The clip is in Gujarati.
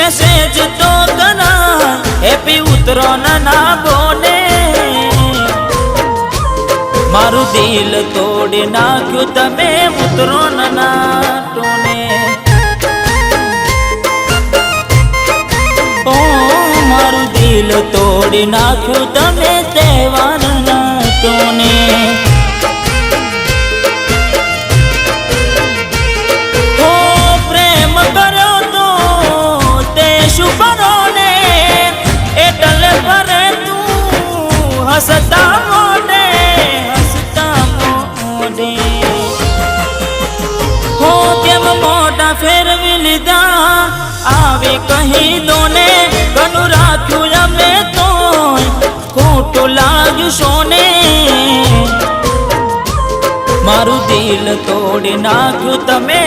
મેસેજ તો કરા હેપી ઉતરોન ના બોને મારું દિલ તોડી નાખ્યું તમે ઉતરોન ના ટોને ઓ મારું દિલ તોડી નાખ્યું તમે તહેવાર ના ટોને हंसता मोड़े हो केम मोटा फेरवी लीधा आवे कहीं दोने घणु राख्यू अमे तो खोटू लाग्यू सोने मारू दिल तोड़ी नाख्यू तमे